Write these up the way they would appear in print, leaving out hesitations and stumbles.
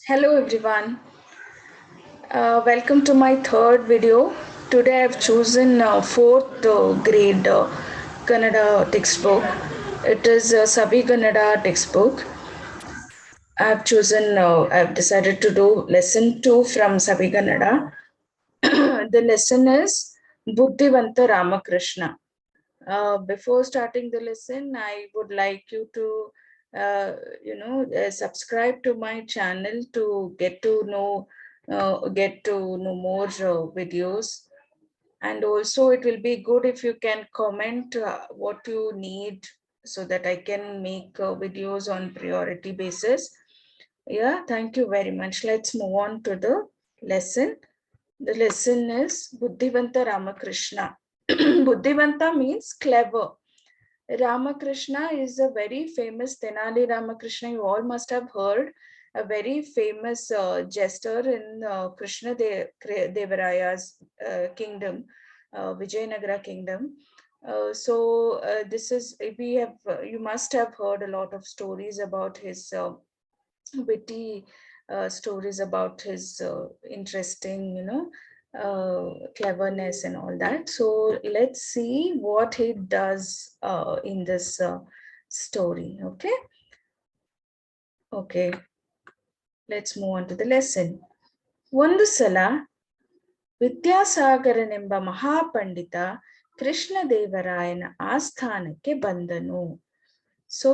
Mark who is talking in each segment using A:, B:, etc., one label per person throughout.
A: Hello everyone. Welcome to my third video. Today I've chosen fourth grade Kannada textbook. It is a Sabi Kannada textbook. I've decided to do lesson 2 from Sabi Kannada. The lesson is Budhivantha Ramakrishna. Before starting the lesson, I would like you to, subscribe to my channel to get to know more videos. And also, it will be good if you can comment what you need so that I can make videos on priority basis. Yeah, thank you very much. Let's move on to the lesson. The lesson is Budhivanta Ramakrishna. Budhivanta means clever. Ramakrishna is a very famous Tenali Ramakrishna. You all must have heard a very famous jester in Devaraya's kingdom, Vijayanagara kingdom. This is we have you must have heard a lot of stories about his witty stories about his interesting, cleverness and all that. So let's see what he does in this story. Okay, let's move on to the lesson. ಒಂದು ಸಲ ವಿದ್ಯಾಸಾಗರನೆಂಬ ಮಹಾಪಂಡಿತ ಕೃಷ್ಣದೇವರಾಯನ ಆಸ್ಥಾನಕ್ಕೆ ಬಂದನು. So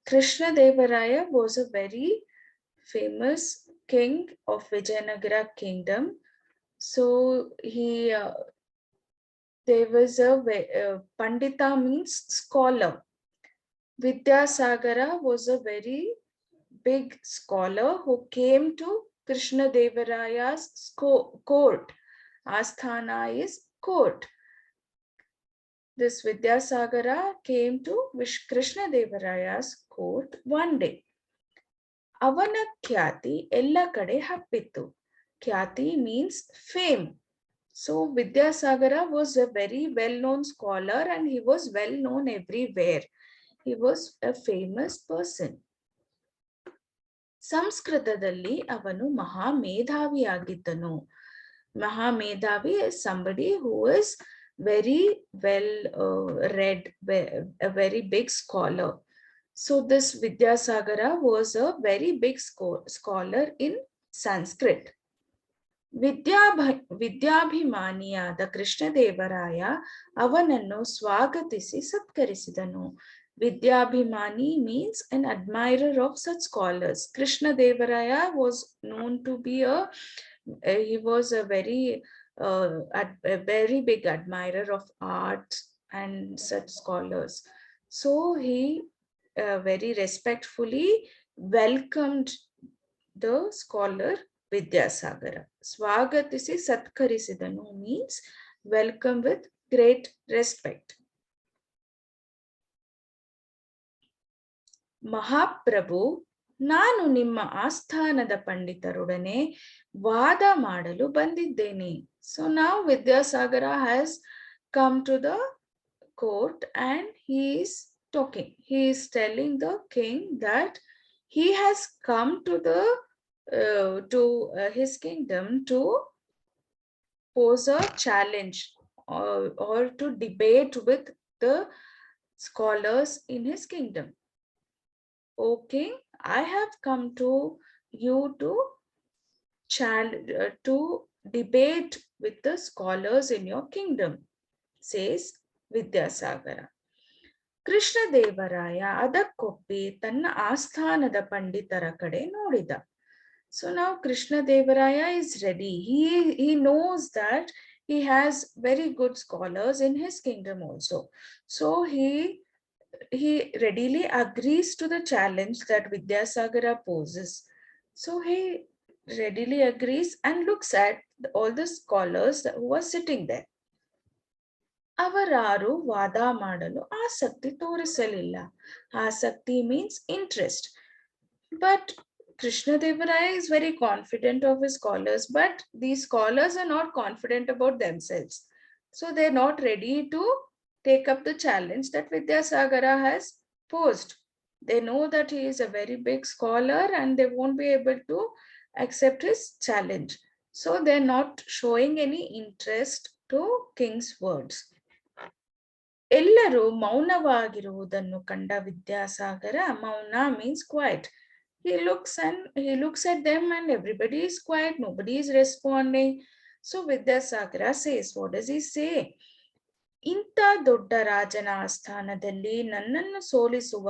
A: Krishnadevaraya was a very famous king of Vijayanagara kingdom. So there was a Pandita means scholar. Vidyasagara was a very big scholar who came to Krishnadevaraya's court. Asthana is court. This Vidyasagara came to Krishnadevaraya's court one day. ಅವನ ಖ್ಯಾತಿ ಎಲ್ಲ ಕಡೆ ಹಬ್ಬಿತ್ತು. ಖ್ಯಾತಿ means fame. So Vidyasagara was a very well-known scholar and he was well-known everywhere. He was a famous person. ಸಂಸ್ಕೃತದಲ್ಲಿ ಅವನು ಮಹಾಮೇಧಾವಿಯಾಗಿದ್ದನು. Mahamedhavi is somebody who is very well read, a very big scholar. So this Vidyasagara was a very big scholar in Sanskrit. ವಿದ್ಯಾಭಿಮಾನಿಯಾದ Krishnadevaraya ಅವನನ್ನು ಸ್ವಾಗತಿಸಿ ಸತ್ಕರಿಸಿದನು. Vidyabhimani means an admirer of such scholars. Krishnadevaraya was known to be he was a very big admirer of art and such scholars. So he very respectfully welcomed the scholar Vidyasagara. Swagatisi Satkarisidanu means welcome with great respect. ಮಹಾಪ್ರಭು, ನಾನು ನಿಮ್ಮ ಆಸ್ಥಾನದ ಪಂಡಿತರೊಡನೆ ವಾದ ಮಾಡಲು ಬಂದಿದ್ದೇನೆ. So now Vidyasagara has come to the court and he is talking. He is telling the king that he has come to his kingdom to pose a challenge or to debate with the scholars in his kingdom. O king, I have come to you to debate with the scholars in your kingdom, says Vidyasagara. Krishnadevaraya ಅದಕ್ಕೊಪ್ಪಿ ತನ್ನ ಆಸ್ಥಾನದ ಪಂಡಿತರ ಕಡೆ ನೋಡಿದ. So now Krishnadevaraya is ready. He knows that he has very good scholars in his kingdom also. So he readily agrees to the challenge that Vidyasagara poses. So he readily agrees and looks at all the scholars who are sitting there. ಅವರಾರು ವಾದ ಮಾಡಲು ಆಸಕ್ತಿ ತೋರಿಸಲಿಲ್ಲ. ಆಸಕ್ತಿ means interest. But Krishnadevaraya is very confident of his scholars, but these scholars are not confident about themselves. So they're not ready to take up the challenge that Vidyasagara has posed. They know that he is a very big scholar and they won't be able to accept his challenge. So they're not showing any interest to king's words. ಎಲ್ಲರೂ ಮೌನವಾಗಿರುವುದನ್ನು ಕಂಡ ವಿದ್ಯಾಸಾಗರ, ಮೌನ means quiet. He looks at them and everybody is quiet, nobody is responding. So Vidyasagara says, what does he say? ಇಂಥ ದೊಡ್ಡ ರಾಜನ ಆಸ್ಥಾನದಲ್ಲಿ ನನ್ನನ್ನು ಸೋಲಿಸುವ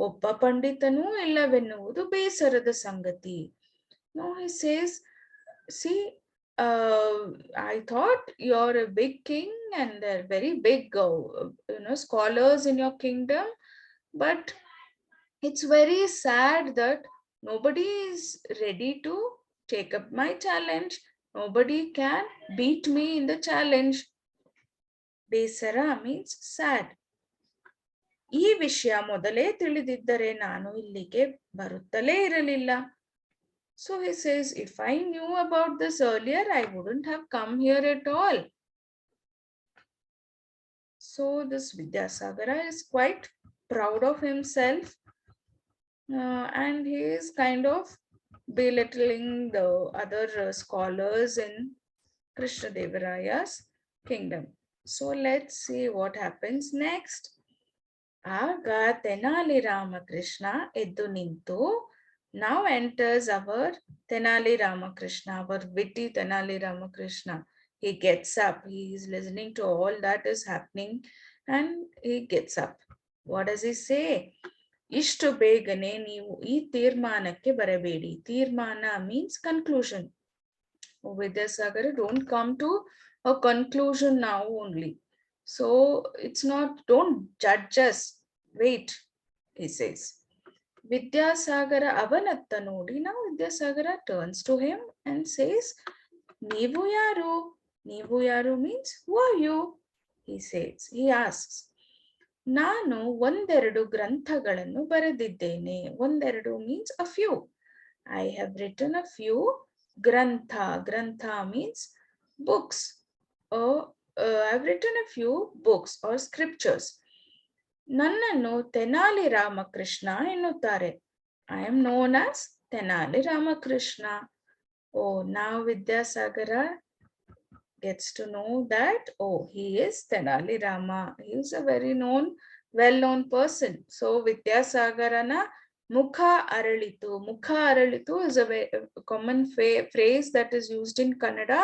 A: ಒಬ್ಬ ಪಂಡಿತನೂ ಇಲ್ಲವೆನ್ನುವುದು ಬೇಸರದ ಸಂಗತಿ. No, he says, see, I thought you're a big king and they're very big, scholars in your kingdom, but it's very sad that nobody is ready to take up my challenge. Nobody can beat me in the challenge. ಬೇಸರ means sad. ಈ ವಿಷಯ ಮೊದಲೇ ತಿಳಿದಿದ್ದರೆ ನಾನು ಇಲ್ಲಿಗೆ ಬರುತ್ತಲೇ ಇರಲಿಲ್ಲ. So he says, if I knew about this earlier, I wouldn't have come here at all. So this Vidyasagara is quite proud of himself, and he is kind of belittling the other scholars in Krishnadevaraya's kingdom. So let's see what happens next. ಆಗ ತೆನಾಲಿ ರಾಮಕೃಷ್ಣ ಎದ್ದು ನಿಂತು, now enters our Tenali Ramakrishna, our witty Tenali Ramakrishna. He gets up, he is listening to all that is happening and he gets up. What does he say? ಇಷ್ಟು ಬೇಗನೆ ನೀವು ಈ ತೀರ್ಮಾನಕ್ಕೆ ಬರಬೇಡಿ. ತೀರ್ಮಾನ means conclusion. Vidyasagara, don't come to a conclusion now only. So it's not, don't judge us. Wait, he says. Vidyasagara avanata nodi. Now Vidyasagara turns to him and says, Neevu yaru? Neevu yaru means, who are you? He says, he asks. ನಾನು ಒಂದೆರಡು ಗ್ರಂಥಗಳನ್ನು ಬರೆದಿದ್ದೇನೆ. ಒಂದೆರಡು means a few. I have written a few grantha. Grantha means books. I've written a few books or scriptures. ನನ್ನನ್ನು ತೆನಾಲಿ ರಾಮಕೃಷ್ಣ ಎನ್ನುತ್ತಾರೆ. I am known as Tenali Ramakrishna. Oh, now Vidyasagara gets to know that, oh, he is Tenali Rama. He is a very well-known person. So Vidyasagarana Mukha Aralitu. Mukha Aralitu is a common phrase that is used in Kannada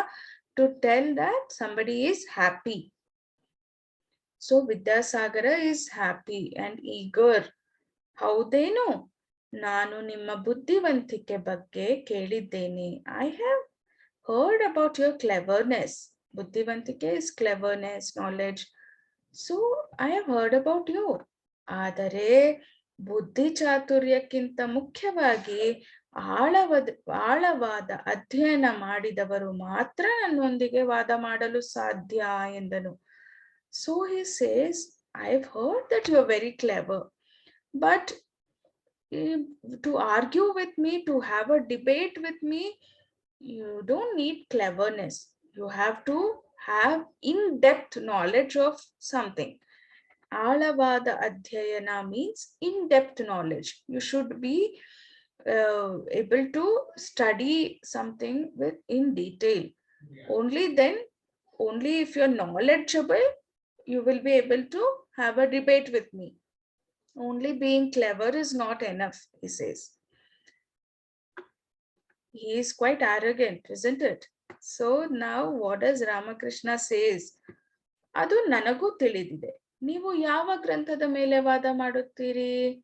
A: to tell that somebody is happy. So Vidyasagara is happy and eager. ಹೌದೇನು? ನಾನು ನಿಮ್ಮ ಬುದ್ಧಿವಂತಿಕೆ ಬಗ್ಗೆ ಕೇಳಿದ್ದೇನೆ. I have heard about your cleverness. Budhivantike is cleverness, knowledge. So I have heard about you. ಆದರೆ ಬುದ್ಧಿ ಚಾತುರ್ಯಕ್ಕಿಂತ ಮುಖ್ಯವಾಗಿ ಆಳವಾದ ಅಧ್ಯಯನ ಮಾಡಿದವರು ಮಾತ್ರ ನನ್ನೊಂದಿಗೆ ವಾದ ಮಾಡಲು ಸಾಧ್ಯ ಎಂದನು. So he says, I've heard that you're very clever, but to argue with me, to have a debate with me, you don't need cleverness. You have to have in-depth knowledge of something. Alavada adhyayana means in-depth knowledge. You should be able to study something in detail. Only if you're knowledgeable, you will be able to have a debate with me. Only being clever is not enough, he says. He is quite arrogant, isn't it? So now what does Ramakrishna says? Adu nanagu tilidide. Neevu yava granthada mele vada maduttiri?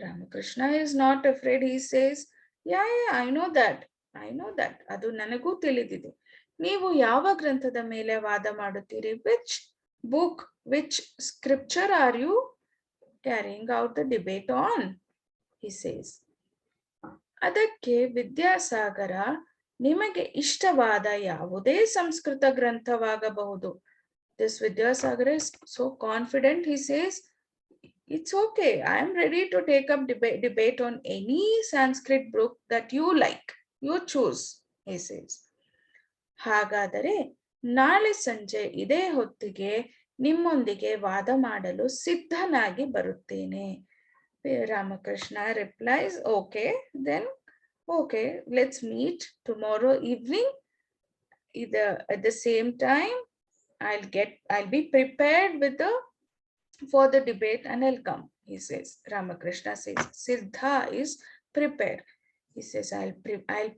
A: Ramakrishna is not afraid. He says, yeah, I know that. Adu nanagu tilidide. Neevu yava granthada mele vada maduttiri? Which book, which scripture are you carrying out the debate on? He says. ಅದಕ್ಕೆ ವಿದ್ಯಾಸಾಗರ, ನಿಮಗೆ ಇಷ್ಟವಾದ ಯಾವುದೇ Sanskrit ಗ್ರಂಥವಾಗಬಹುದು. This Vidyasagara is so confident. He says, it's okay. I am ready to take up debate on any Sanskrit book that you like. You choose, he says. ಹಾಗಾದರೆ ನಾಳೆ ಸಂಜೆ ಇದೇ ಹೊತ್ತಿಗೆ ನಿಮ್ಮೊಂದಿಗೆ ವಾದ ಮಾಡಲು ಸಿದ್ಧನಾಗಿ ಬರುತ್ತೇನೆ. Ramakrishna replies, okay, then okay, let's meet tomorrow evening. Either at the same time, I'll be prepared for the debate and I'll come, he says. Ramakrishna says, Siddha is prepared. He says, I'll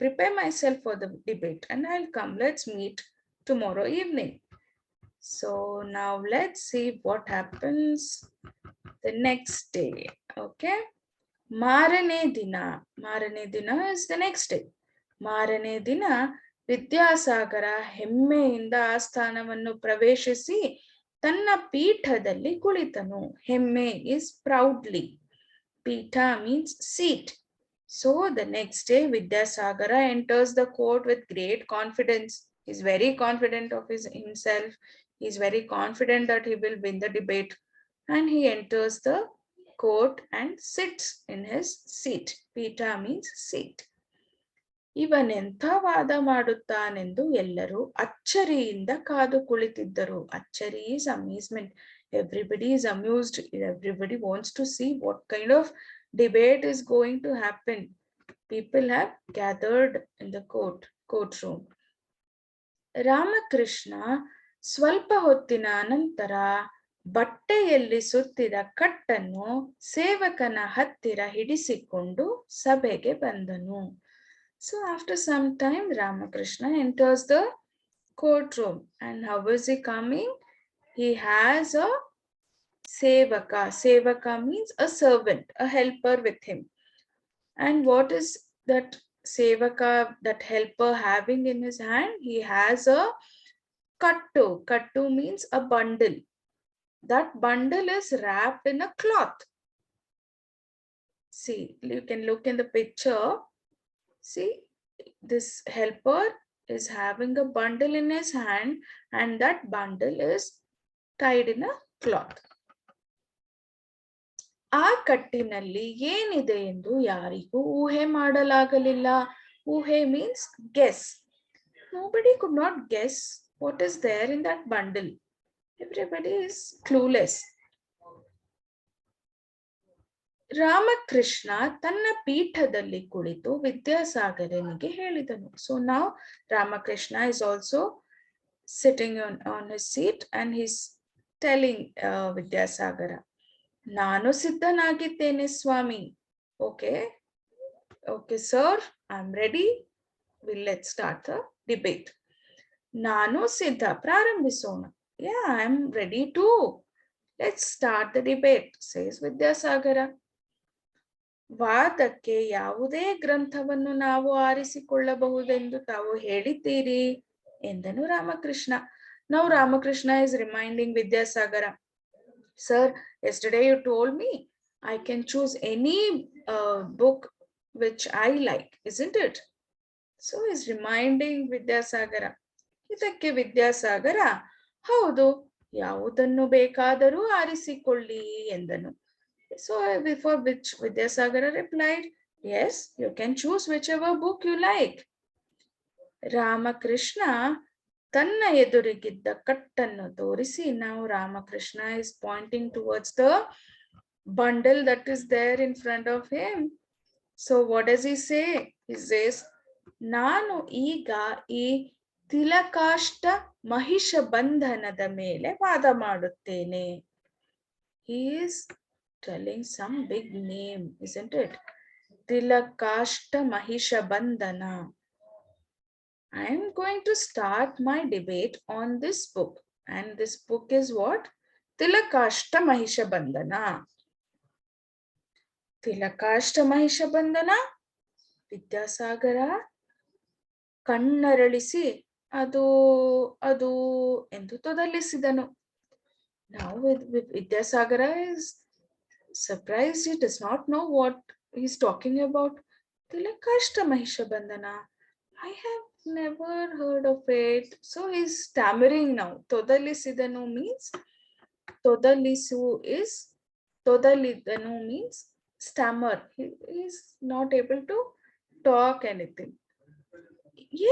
A: prepare myself for the debate and I'll come. Let's meet tomorrow evening. So now let's see what happens the next day. Okay. Marane Dina is the next day. Marane Dina Vidyasagar ಹೆಮ್ಮೆಯಿಂದ ಆಸ್ಥಾನವನ್ನು ಪ್ರವೇಶಿಸಿ ತನ್ನ ಪೀಠದಲ್ಲಿ ಕುಳಿತನು. ಹೆಮ್ಮೆ is proudly. Pita means seat. So the next day Vidyasagara enters the court with great confidence. He's very confident of himself. He's very confident that he will win the debate. And he enters the court and sits in his seat. Pita means seat. ಇವನೆಂಥ ವಾದ ಮಾಡುತ್ತಾನೆಂದು ಎಲ್ಲರೂ ಅಚ್ಚರಿಯಿಂದ ಕಾದು ಕುಳಿತಿದ್ದರು. ಅಚ್ಚರಿ is amazement. Everybody is amused. Everybody wants to see what kind of debate is going to happen. People have gathered in the courtroom. Ramakrishna ಸ್ವಲ್ಪ ಹೊತ್ತಿನ ನಂತರ ಬಟ್ಟೆಯಲ್ಲಿ ಸುತ್ತಿದ ಕಟ್ಟನ್ನು ಸೇವಕನ ಹತ್ತಿರ ಹಿಡಿಸಿಕೊಂಡು ಸಭೆಗೆ ಬಂದನು. So after some time, Ramakrishna enters the courtroom. And how is he coming? He has a sevaka. Sevaka means a servant, a helper with him. And what is that sevaka, that helper having in his hand? He has a kattu. Kattu means a bundle. That bundle is wrapped in a cloth. See, you can look in the picture. See, this helper is having a bundle in his hand and that bundle is tied in a cloth. ಆ ಕಟ್ಟಿನಲ್ಲಿ ಏನಿದೆ ಎಂದು ಯಾರಿಗೂ ಊಹೆ ಮಾಡಲಾಗಲಿಲ್ಲ. ಊಹೆ means guess. Nobody could not guess what is there in that bundle. Everybody is clueless. Ramakrishna ತನ್ನ ಪೀಠದಲ್ಲಿ ಕುಳಿತು ವಿದ್ಯಾಸಾಗರನಿಗೆ ಹೇಳಿದನು. So now Ramakrishna is also sitting on his seat and he's telling Vidyasagara, ನಾನು ಸಿದ್ಧನಾಗಿದ್ದೇನೆ ಸ್ವಾಮಿ. Okay sir, I'm ready. Let's start the debate. ನಾನು ಸಿದ್ಧ, ಪ್ರಾರಂಭಿಸೋಣ. Yeah, I'm ready too. Let's start the debate, says Vidyasagara. ವಾದಕ್ಕೆ ಯಾವುದೇ ಗ್ರಂಥವನ್ನು ನಾವು ಆರಿಸಿಕೊಳ್ಳಬಹುದೆಂದು ತಾವು ಹೇಳಿದ್ದೀರಿ ಎಂದನು Ramakrishna. Now Ramakrishna is reminding Vidyasagara, sir, yesterday you told me I can choose any book which I like, isn't it? So he's reminding Vidyasagara. ಇದಕ್ಕೆ ವಿದ್ಯಾಸಾಗರ, ಹೌದು, ಯಾವುದನ್ನು ಬೇಕಾದರೂ ಆರಿಸಿಕೊಳ್ಳಿ ಎಂದನು. So before which Vidyasagara replied, yes, you can choose whichever book you like. Ramakrishna ತನ್ನ ಎದುರಿಗಿದ್ದ ಕಟ್ಟನ್ನು ತೋರಿಸಿ, now Ramakrishna is pointing towards the bundle that is there in front of him. So what does he say? He says, ನಾನು ಈಗ ಈ ತಿಲಕಾಷ್ಟ ಮಹಿಷ ಬಂಧನದ ಮೇಲೆ ವಾದ ಮಾಡುತ್ತೇನೆ. He is telling some big name, isn't it? Tilakashta Mahisha Bandhana. I am going to start my debate on this book. And this book is what? Tilakashta Mahisha Bandhana. Tilakashta Mahisha Bandhana. Vidyasagara ಕಣ್ಣರಳಿಸಿ ಅದು ಎಂದು ತೊದಲಿಸಿದನು. Now Vidyasagara is surprised. He does not know what he's talking about. Tilakashta Mahisha Bandhana. I have never heard of it. So he's stammering now. Todalisidanu means Todalidanu means stammer. He is not able to talk anything.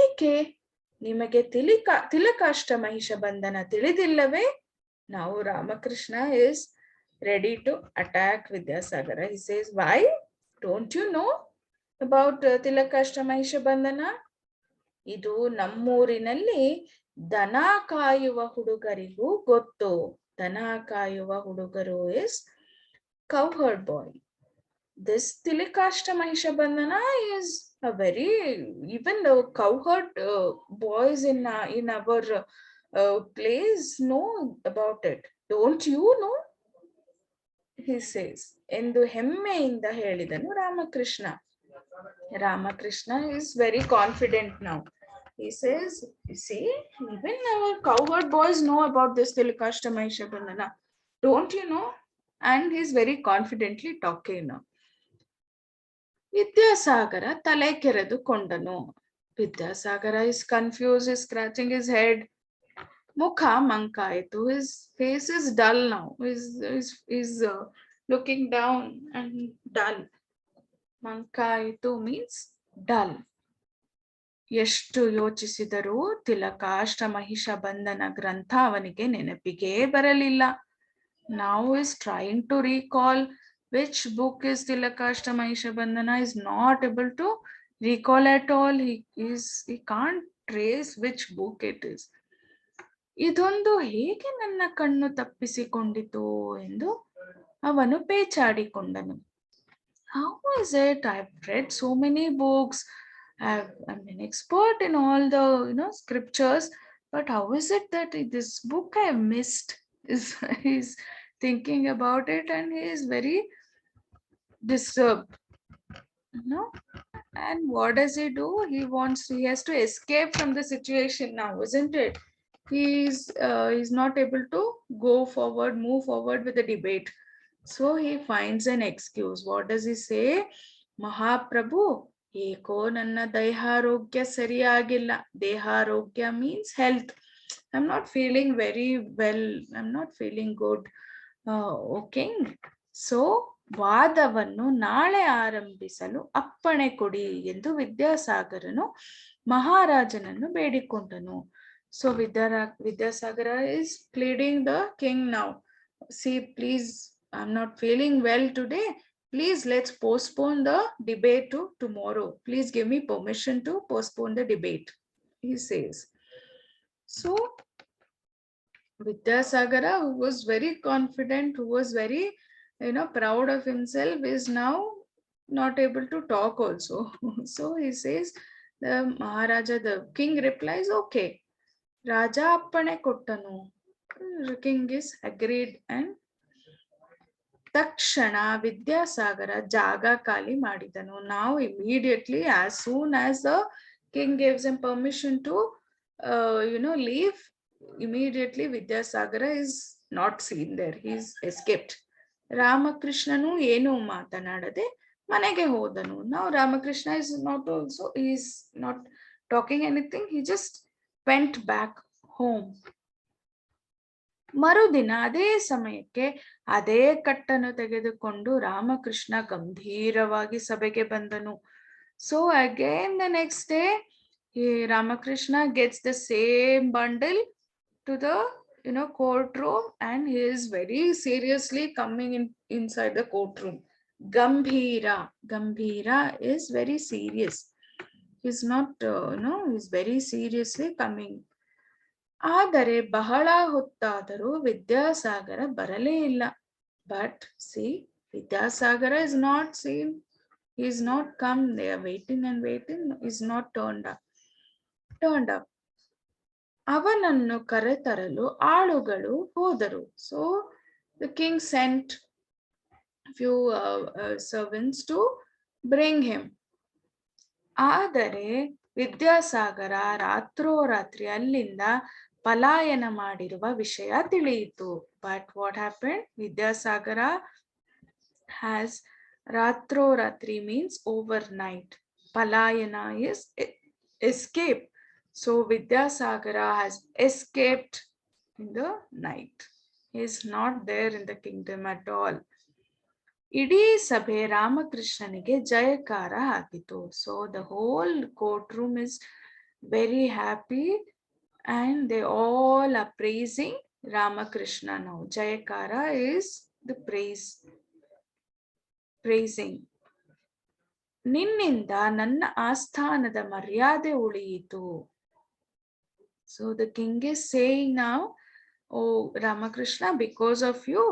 A: ಏಕೆ ನಿಮಗೆ ತಿಲಕಾಷ್ಟ ಮಹಿಷ ಬಂಧನ ತಿಳಿದಿಲ್ಲವೇ? Now Ramakrishna is ready to attack Vidyasagara. He says, why? Don't you know about Tilakashta Bandhana? ಇದು ನಮ್ಮೂರಿನಲ್ಲಿ ದನ ಕಾಯುವ ಹುಡುಗರಿಗೂ ಗೊತ್ತು. ದನ ಕಾಯುವ ಹುಡುಗರು is cowherd boy. This Tilakashta Bandhana is a very, even the cowherd boys in our place know about it. Don't you know? He says. ಎಂದು ಹೆಮ್ಮೆಯಿಂದ ಹೇಳಿದನು Ramakrishna. Ramakrishna is very confident now. He says, you see, even our cowherd boys know about this Tilakashta Bandhana. Don't you know? And he's very confidently talking now. Vidyasagar ತಲೆ ಕೆರೆದುಕೊಂಡನು. Vidyasagar is confused, is scratching his head. ಮುಖ ಮಂಕಾಯಿತು. His face is dull now. He's looking down and dull. ಮಂಕಾಯಿತು means dull. ಎಷ್ಟು ಯೋಚಿಸಿದರೂ ತಿಲಕಾಷ್ಟ ಮಹಿಷ ಬಂಧನ ಗ್ರಂಥ ಅವನಿಗೆ ನೆನಪಿಗೆ ಬರಲಿಲ್ಲ. Now is trying to recall which book is Tilakashta Mahisha Bandhana, is not able to recall at all. He can't trace which book it is. ಇದೊಂದು ಹೇಗೆ ನನ್ನ ಕಣ್ಣು ತಪ್ಪಿಸಿಕೊಂಡಿತು ಎಂದು ಅವನು ಪೇಚಾಡಿಕೊಂಡನು. How is it? I've read so many books. I'm an expert in all the scriptures, but how is it that this book I have missed? He's thinking about it and he is very disturbed. And what does he do? He has to escape from the situation now, isn't it? He's not able to move forward with the debate. So he finds an excuse. What does he say? Mahaprabhu, eko nanna deharogya sariyagilla. Deharogya means health. I'm not feeling very well. I'm not feeling good. Okay. So ವಾದವನ್ನು ನಾಳೆ ಆರಂಭಿಸಲು ಅಪ್ಪಣೆ ಕೊಡಿ ಎಂದು ವಿದ್ಯಾಸಾಗರನು ಮಹಾರಾಜನನ್ನು ಬೇಡಿಕೊಂಡನು. So Vidyasagara is pleading the king now. See, please, I'm not feeling well today. Please, let's postpone the debate to tomorrow. Please give me permission to postpone the debate, he says. So Vidyasagara, who was very confident, who was very proud of himself, is now not able to talk also. So he says, the Maharaja, the king replies, okay. Raja appane kottanu. The king is agreed, and ತಕ್ಷಣ ವಿದ್ಯಾಸಾಗರ ಜಾಗ ಖಾಲಿ ಮಾಡಿದನು. Now immediately, as soon as the king gives him permission to leave, immediately Vidyasagara is not seen there. He's escaped. ರಾಮಕೃಷ್ಣನು ಏನು ಮಾತನಾಡದೆ ಮನೆಗೆ ಹೋದನು. Now Ramakrishna is not talking anything. He just went back home. ಮರುದಿನ ಅದೇ ಸಮಯಕ್ಕೆ ಅದೇ ಕಟ್ಟನ್ನು ತೆಗೆದುಕೊಂಡು ರಾಮಕೃಷ್ಣ ಗಂಭೀರವಾಗಿ ಸಭೆಗೆ ಬಂದನು. So again the next day, Ramakrishna gets the same bundle to the courtroom, and he is very seriously coming inside the courtroom. Gambhira is very serious. He's not he's very seriously coming. ಆದರೆ ಬಹಳ ಹೊತ್ತಾದರೂ ವಿದ್ಯಾಸಾಗರ ಬರಲೇ ಇಲ್ಲ. But see, Vidyasagara is not seen. He is not come. They are waiting and waiting. Is not turned up. ಅವನನ್ನು ಕರೆತರಲು ಆಳುಗಳು ಹೋದರು. So the king sent few servants to bring him. ಆದರೆ ವಿದ್ಯಾಸಾಗರ ರಾತ್ರೋರಾತ್ರಿ ಅಲ್ಲಿಂದ ಪಲಾಯನ ಮಾಡಿರುವ ವಿಷಯ ತಿಳಿಯಿತು. But what happened? Vidyasagara has ರಾತ್ರೋರಾತ್ರಿ means overnight. Palayana is escape. So Vidyasagara has escaped in the night. He is not there in the kingdom at all. ಇಡೀ ಸಭೆ ರಾಮಕೃಷ್ಣನಿಗೆ ಜಯಕಾರ ಹಾಕಿತು. So the whole courtroom is very happy and they all are praising Ramakrishna now. Jayakara is the praising. ನಿನ್ನಿಂದ ನನ್ನ ಆಸ್ಥಾನದ ಮರ್ಯಾದೆ ಉಳಿಯಿತು. So the king is saying now, oh Ramakrishna, because of you,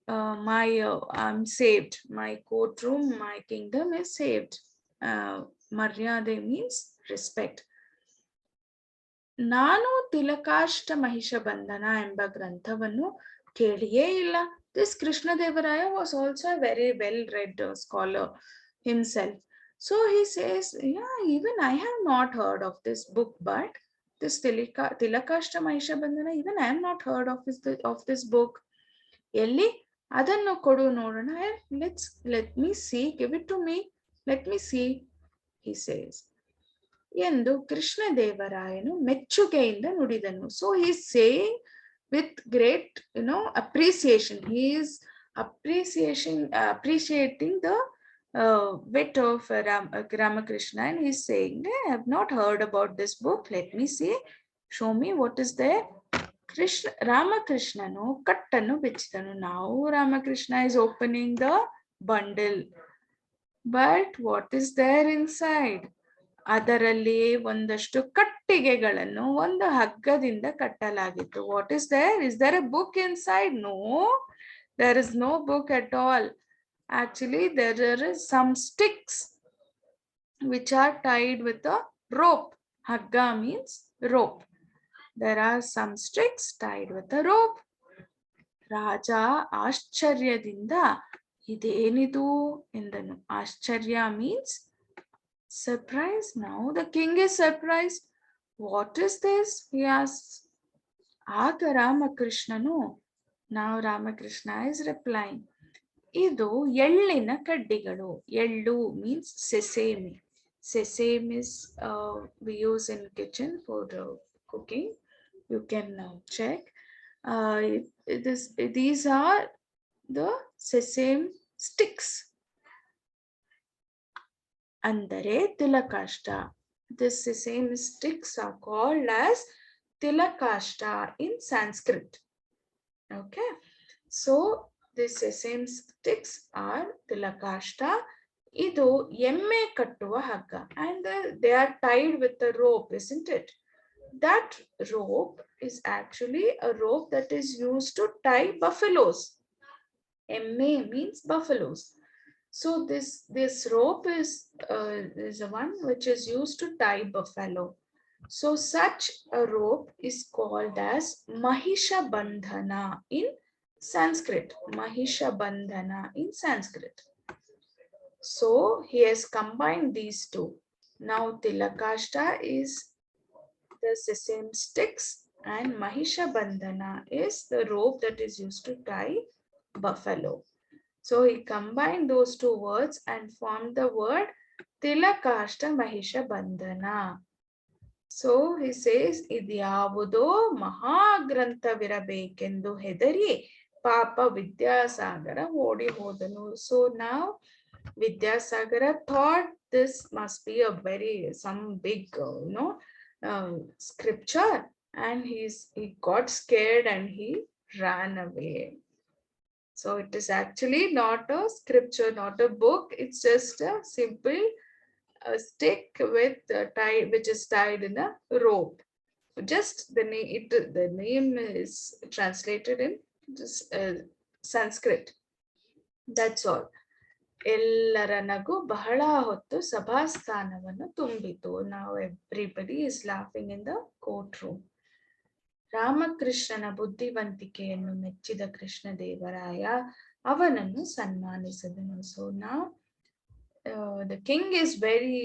A: I'm saved. My courtroom, my kingdom is saved. Maryade means respect. ನಾನು ತಿಲಕಾಷ್ಟ ಮಹಿಷ ಬಂಧನ ಎಂಬ ಗ್ರಂಥವನ್ನು ಕೇಳಿಯೇ ಇಲ್ಲ. This Krishnadevaraya was also a very well-read scholar himself. So he says, yeah, even I have not heard of this book, but this Tilakashta Mahisha Bandhana, even I have not heard of this book. Elli adannu kodu nodana. Let me see, give it to me, let me see, he says. ಎಂದು ಕೃಷ್ಣದೇವರಾಯನು ಮೆಚ್ಚುಗೆಯಿಂದ ನುಡಿದನು. So he is saying with great appreciation. He is appreciating the wit of Ramakrishna, and he is saying, I have not heard about this book, let me see, show me what is there. Ramakrishna kattanu bichidanu. Now Ramakrishna is opening the bundle, but what is there inside? ಅದರಲ್ಲಿ ಒಂದಷ್ಟು ಕಟ್ಟಿಗೆಗಳನ್ನು ಒಂದು ಹಗ್ಗದಿಂದ ಕಟ್ಟಲಾಗಿತ್ತು. What is there? Is there a book inside? No, there is no book at all. Actually, there is some sticks which are tied with a rope. Hagga means rope. There are some sticks tied with a rope. ರಾಜ ಆಶ್ಚರ್ಯದಿಂದ ಇದೇನಿದು ಎಂದನು. ಆಶ್ಚರ್ಯ means surprise. Now the king is surprised. What is this? He asks. Aga Ramakrishna. Now Ramakrishna is replying. Idu ಎಳ್ಳಿನ ಕಡ್ಡಿಗಳು. ಎಳ್ಳು means sesame. Sesame is we use in kitchen for cooking. You can check. These are the sesame sticks. ಅಂದರೆ ತಿಲಕಾಷ್ಟ. This same sticks are called as tilakashta in Sanskrit. Okay, so this same sticks are tilakashta. Idu emme kattuva hagga, and they are tied with a rope, isn't it? That rope is actually a rope that is used to tie buffaloes. Emme means buffaloes. So this rope is a one which is used to tie buffalo. So such a rope is called as Mahisha Bandhana in Sanskrit. Mahisha Bandhana in Sanskrit. So he has combined these two. Now Tilakashta is the sesame sticks and Mahisha Bandhana is the rope that is used to tie buffalo. So he combined those two words and formed the word Tilakashta Mahisha Bandhana. So he says, Idyavudo Mahagranthavirabekendo hedari Papa Vidyasagara odi hodanu. So now Vidyasagara thought this must be a some big scripture, and he got scared and he ran away. So it is actually not a scripture, not a book. It's just a simple stick with which is tied in a rope. Just the name is translated in just Sanskrit. That's all. ಎಲ್ಲರ ನಗು ಬಹಳ ಹೊತ್ತು ಸಭಾಸ್ಥಾನವನ್ನು ತುಂಬಿತು. Now everybody is laughing in the courtroom. ರಾಮಕೃಷ್ಣನ ಬುದ್ಧಿವಂತಿಕೆಯನ್ನು ಮೆಚ್ಚಿದ ಕೃಷ್ಣದೇವರಾಯ ಅವನನ್ನು ಸನ್ಮಾನಿಸಿದನು. So now the king is very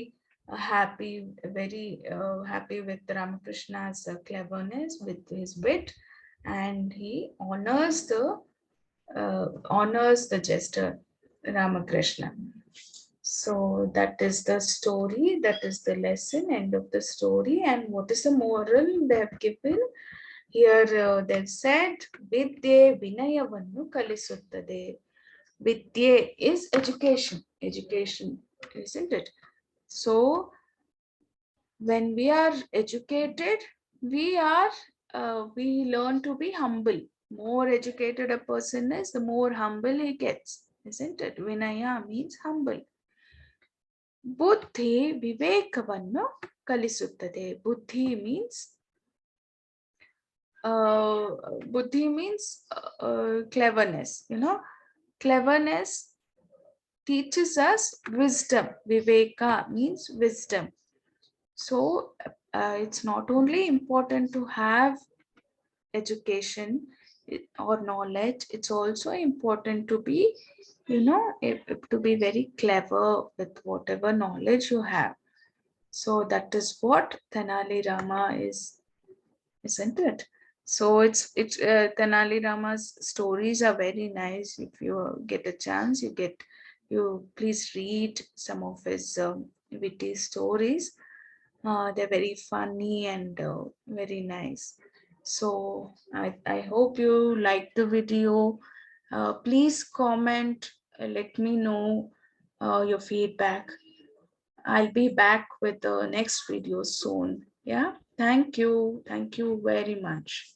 A: happy with Ramakrishna's cleverness, with his wit, and he honors the jester Ramakrishna. So that is the story, that is the lesson, end of the story. And what is the moral they have given? Here they've said, Vidye Vinayavannu Kalisuttade. Vidye is education, isn't it? So when we are educated, we learn to be humble. More educated a person is, the more humble he gets, isn't it? Vinaya means humble. Buddhi vivekavannu kalisutade. Uh, Buddhi means cleverness. Cleverness teaches us wisdom. Viveka means wisdom. So it's not only important to have education or knowledge, it's also important to be, to be very clever with whatever knowledge you have. So that is what Tenali Rama is, isn't it? So it's Tenali Rama's stories are very nice. If you get a chance, you please read some of his witty stories. They're very funny and very nice. So I hope you like the video. Please comment, let me know your feedback. I'll be back with the next video soon. Yeah, thank you. Thank you very much.